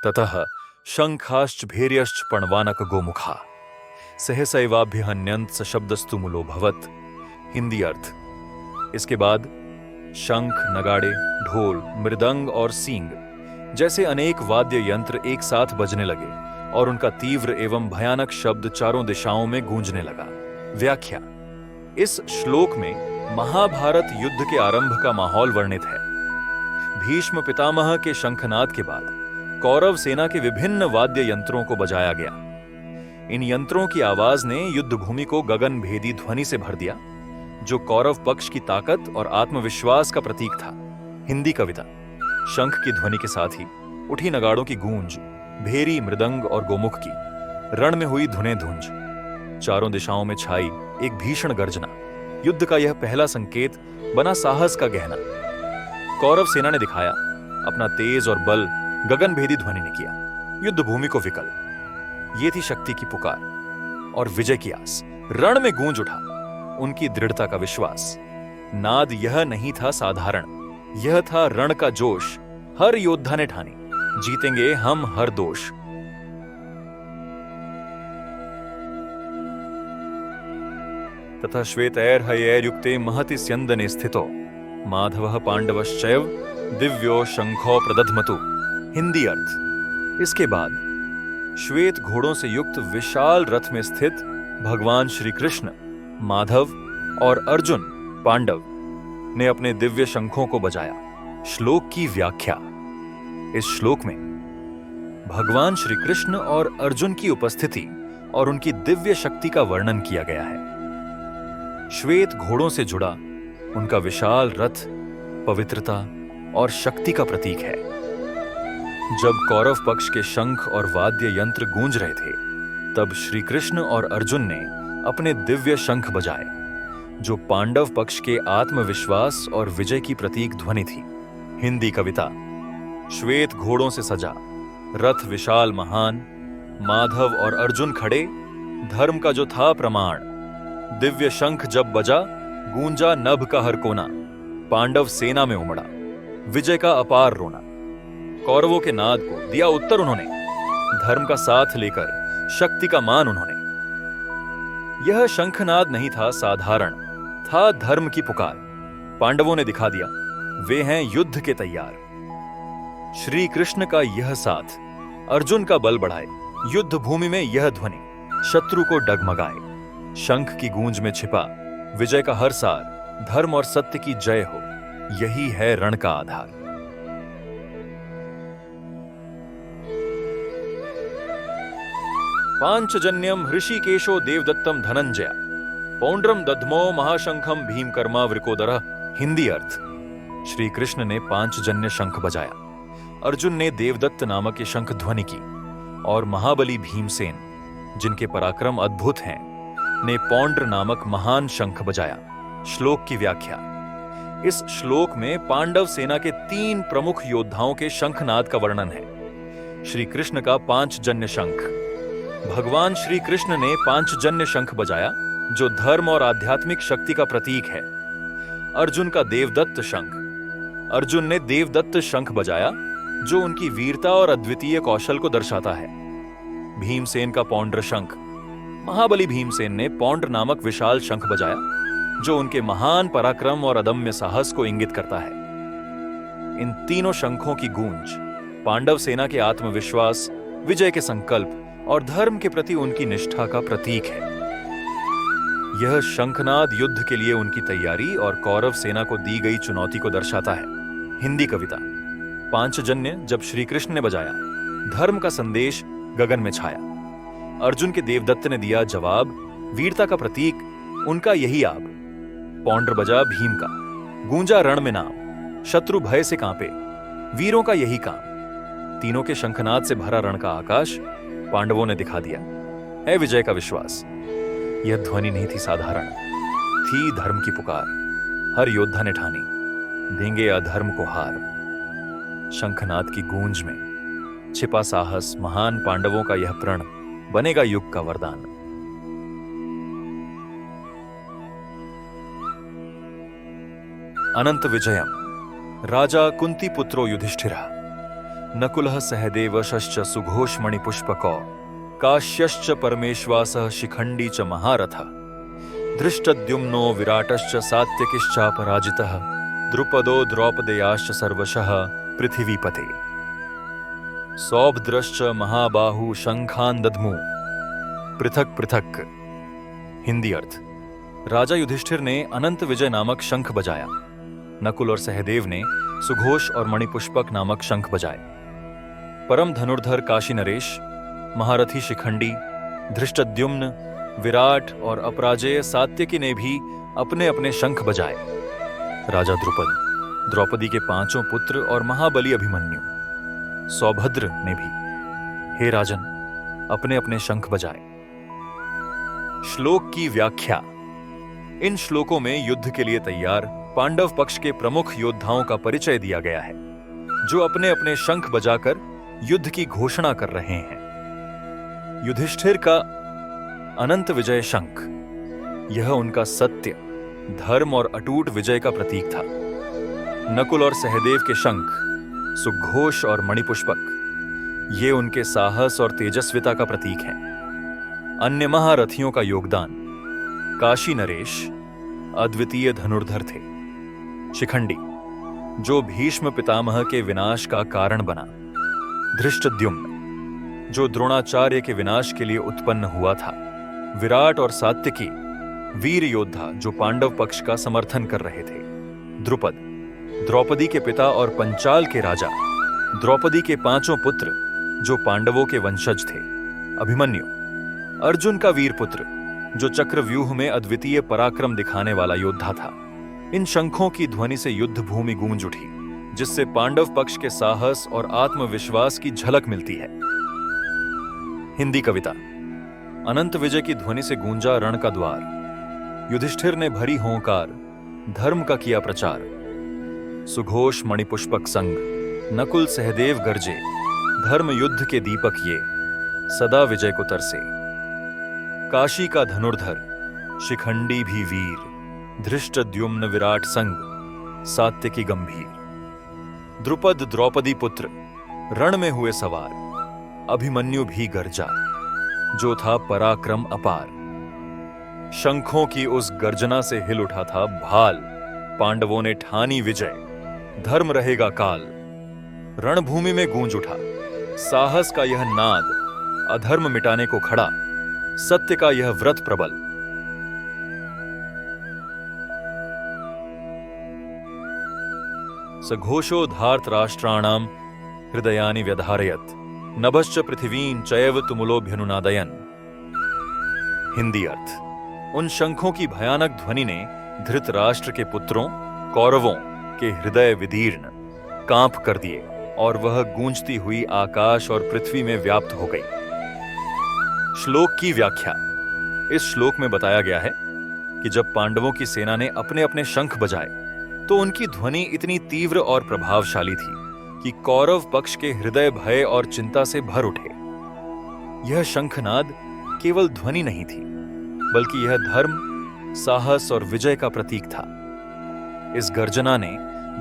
ततः शंखाश्च भैर्यश्च पणवानक गोमुखा सहसैवाभ्य हन्यंत सशब्दस्तु मूलोभवत। हिंदी अर्थ। इसके बाद शंख, नगाड़े, ढोल, मृदंग और सींग जैसे अनेक वाद्य यंत्र एक साथ बजने लगे और उनका तीव्र एवं भयानक शब्द चारों दिशाओं में गूंजने लगा। व्याख्या। इस श्लोक में महाभारत युद्ध के आरंभ का माहौल वर्णित है। भीष्म पितामह के शंखनाद के बाद कौरव सेना के विभिन्न वाद्य यंत्रों को बजाया गया। इन यंत्रों की आवाज ने युद्ध भूमि को गगन भेदी ध्वनि से भर दिया, जो कौरव पक्ष की ताकत और आत्मविश्वास का प्रतीक था। हिंदी कविता। शंख की ध्वनि के साथ ही उठी नगाड़ों की गूंज, भेरी, मृदंग और गोमुख की रण में हुई धुने धुंज, चारों दिशाओं में छाई एक भीषण गर्जना। युद्ध का यह पहला संकेत बना साहस का गहना। कौरव सेना ने दिखाया अपना तेज और बल, गगन भेदी ध्वनि ने किया युद्ध भूमि को विकल। ये थी शक्ति की पुकार और विजय की आस। रण में गूंज उठा उनकी दृढ़ता का विश्वास। नाद यह नहीं था साधारण, यह था रण का जोश। हर योद्धा ने ठानी, जीतेंगे हम हर दोष। तथा श्वेतैर्हयैर्युक्ते महति स्यन्दने स्थितो माधवः पांडवश्चैव दिव्यो शंखो प्रदध्मतु। हिंदी अर्थ। इसके बाद श्वेत घोड़ों से युक्त विशाल रथ में स्थित भगवान श्री कृष्ण, माधव और अर्जुन, पांडव ने अपने दिव्य शंखों को बजाया। श्लोक की व्याख्या। इस श्लोक में भगवान श्री कृष्ण और अर्जुन की उपस्थिति और उनकी दिव्य शक्ति का वर्णन किया गया है। श्वेत घोड़ों से जुड़ा उनका विशाल रथ पवित्रता और शक्ति का प्रतीक है। जब कौरव पक्ष के शंख और वाद्य यंत्र गूंज रहे थे, तब श्री कृष्ण और अर्जुन ने अपने दिव्य शंख बजाए, जो पांडव पक्ष के आत्मविश्वास और विजय की प्रतीक ध्वनि थी। हिंदी कविता। श्वेत घोड़ों से सजा रथ विशाल महान, माधव और अर्जुन खड़े, धर्म का जो था प्रमाण। दिव्य शंख जब बजा, गूंजा नभ का हर कोना, पांडव सेना में उमड़ा विजय का अपार रोना। कौरवों के नाद को दिया उत्तर उन्होंने, धर्म का साथ लेकर शक्ति का मान उन्होंने। यह शंखनाद नहीं था साधारण, था धर्म की पुकार। पांडवों ने दिखा दिया वे हैं युद्ध के तैयार। श्री कृष्ण का यह साथ अर्जुन का बल बढ़ाए, युद्ध भूमि में यह ध्वनि शत्रु को डगमगाए। शंख की गूंज में छिपा विजय का हर सार, धर्म और सत्य की जय हो, यही है रण का आधार। पांचजन्यम हृषिकेशो देवदत्तम धनंजय पौंड्रम दध्मो महाशंखम भीमकर्मा वृकोदरः। हिंदी अर्थ। श्री कृष्ण ने पांचजन्य शंख बजाया, अर्जुन ने देवदत्त नामक शंख ध्वनि की और महाबली भीमसेन, जिनके पराक्रम अद्भुत हैं, ने पौंड्र नामक महान शंख बजाया। श्लोक की व्याख्या। इस श्लोक में पांडव सेना के 3 प्रमुख योद्धाओं के शंखनाद का वर्णन है। श्री कृष्ण का पांचजन्य शंख। भगवान श्री कृष्ण ने पांचजन्य शंख बजाया, जो धर्म और आध्यात्मिक शक्ति का प्रतीक है। अर्जुन का देवदत्त शंख। अर्जुन ने देवदत्त शंख बजाया, जो उनकी वीरता और अद्वितीय कौशल को दर्शाता है। भीमसेन का पौंड्र शंख। महाबली भीमसेन ने पौंड्र नामक विशाल शंख बजाया, जो उनके महान पराक्रम और अदम्य साहस को इंगित करता है। इन तीनों शंखों की गूंज पांडव सेना के आत्मविश्वास, विजय के संकल्प और धर्म के प्रति उनकी निष्ठा का प्रतीक है। यह शंखनाद युद्ध के लिए उनकी तैयारी और कौरव सेना को दी गई चुनौती को दर्शाता है। हिंदी कविता। पांचजन्य जब श्री कृष्ण ने बजाया, धर्म का संदेश गगन में छाया। अर्जुन के देवदत्त ने दिया जवाब, वीरता का प्रतीक उनका यही आब। पौंड्र बजा भीम का, गूंजा रण में नाम, शत्रु भय से कांपे, वीरों का यही काम। तीनों के शंखनाद से भरा रण का आकाश पांडवों ने दिखा दिया है विजय का विश्वास। यह ध्वनि नहीं थी साधारण, थी धर्म की पुकार। हर योद्धा ने ठानी, देंगे अधर्म को हार। शंखनाद की गूंज में छिपा साहस, महान पांडवों का यह प्रण बनेगा युग का वरदान। अनंत विजयम राजा कुंती पुत्रो युधिष्ठिरः नकुलः सहदेवशश्च सुघोषमणिपुष्पकौ काश्यश्च परमेश्वासः शिखण्डी च महारथः धृष्टद्युम्नो विराटश्च सात्यकिश्चापराजितः द्रुपदो द्रौपदेयाश्च सर्वशः पृथिवीपते सौभद्रश्च महाबाहु शंखान दध्मु पृथक पृथक। हिंदी अर्थ। राजा युधिष्ठिर ने अनंत विजय नामक शंख बजाया। नकुल और सहदेव ने सुघोष और मणिपुष्पक नामक शंख बजाए। परम धनुर्धर काशी नरेश, महारथी शिखंडी, धृष्टद्युम्न, विराट और अपराजेय सात्यकी ने भी अपने अपने शंख बजाए। राजा द्रुपद, द्रौपदी के 5 पुत्र और महाबली अभिमन्यु, सौभद्र ने भी, हे राजन, अपने अपने शंख बजाए। श्लोक की व्याख्या। इन श्लोकों में युद्ध के लिए तैयार पांडव पक्ष के प्रमुख योद्धाओं का परिचय दिया गया है, जो अपने अपने शंख बजाकर युद्ध की घोषणा कर रहे हैं। युधिष्ठिर का अनंत विजय शंख, यह उनका सत्य, धर्म और अटूट विजय का प्रतीक था। नकुल और सहदेव के शंख, सुघोष और मणिपुष्पक, ये उनके साहस और तेजस्विता का प्रतीक हैं। अन्य महारथियों का योगदान। काशी नरेश अद्वितीय धनुर्धर थे। शिखंडी, जो भीष्म पितामह के विनाश का कारण बना। धृष्टद्युम्न, जो द्रोणाचार्य के विनाश के लिए उत्पन्न हुआ था। विराट और सात्यकी, वीर योद्धा जो पांडव पक्ष का समर्थन कर रहे थे। द्रुपद, द्रौपदी के पिता और पंचाल के राजा। द्रौपदी के 5 पुत्र जो पांडवों के वंशज थे। अभिमन्यु, अर्जुन का वीर पुत्र, जो चक्रव्यूह में अद्वितीय पराक्रम दिखाने वाला योद्धा था। इन शंखों की ध्वनि से युद्ध भूमि गूंज उठी, जिससे पांडव पक्ष के साहस और आत्मविश्वास की झलक मिलती है। हिंदी कविता। अनंत विजय की ध्वनि से गूंजा रण का द्वार। युधिष्ठिर ने भरी होंकार, धर्म का किया प्रचार। सुघोष मणिपुष्पक संग, नकुल सहदेव गर्जे, धर्म युद्ध के दीपक ये, सदा विजय को तरसे। काशी का धनुर्धर, शिखंडी भी वीर, धृष्टद्युम्न विराट संग, सात्यकी गंभीर। द्रुपद द्रौपदी पुत्र, रण में हुए सवार। अभिमन्यु भी गर्जा, जो था पराक्रम अपार। शंखों की उस गर्जना से हिल उठा था भाल। पांडवों ने ठानी विजय, धर्म रहेगा काल। रणभूमि में गूंज उठा साहस का यह नाद, अधर्म मिटाने को खड़ा, सत्य का यह व्रत प्रबल। सघोषो धार्तराष्ट्राणाम हृदयानि व्यधारयत्, नभश्च पृथिवीं चैव तुमुलोऽभ्यनुनादयन्। हिंदी अर्थ। उन शंखों की भयानक ध्वनि ने धृतराष्ट्र के पुत्रों, कौरवों के हृदय विदीर्ण, कांप कर दिए और वह गूंजती हुई आकाश और पृथ्वी में व्याप्त हो गई। श्लोक की व्याख्या। इस श्लोक में बताया गया है कि जब पांडवों की सेना ने अपने अपने शंख बजाए तो उनकी ध्वनि इतनी तीव्र और प्रभावशाली थी कि कौरव पक्ष के हृदय भय और चिंता से भर उठे। यह शंखनाद केवल ध्वनि नहीं थी, बल्कि यह धर्म, साहस और विजय का प्रतीक था। इस गर्जना ने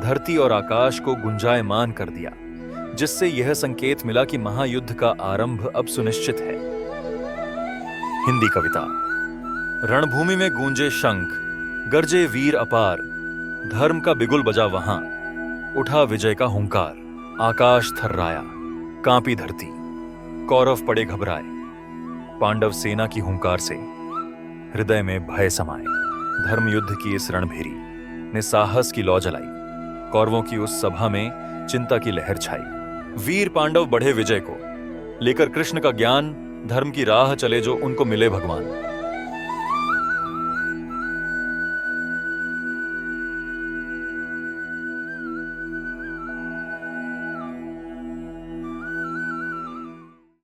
धरती और आकाश को गुंजायमान कर दिया, जिससे यह संकेत मिला कि महायुद्ध का आरंभ अब सुनिश्चित है। हिंदी कविता। रणभूमि में गूंजे शंख, गर्जे वीर अपार, धर्म का बिगुल बजा वहां, उठा विजय का हुंकार। आकाश थर्राया, कांपी धरती, कौरव पड़े घबराए। पांडव सेना की हुंकार से हृदय में भय समाए। धर्म युद्ध की इस रणभेरी ने साहस की लौ जलाई। कौरवों की उस सभा में चिंता की लहर छाई। वीर पांडव बढ़े विजय को लेकर, कृष्ण का ज्ञान, धर्म की राह चले जो उनको मिले भगवान।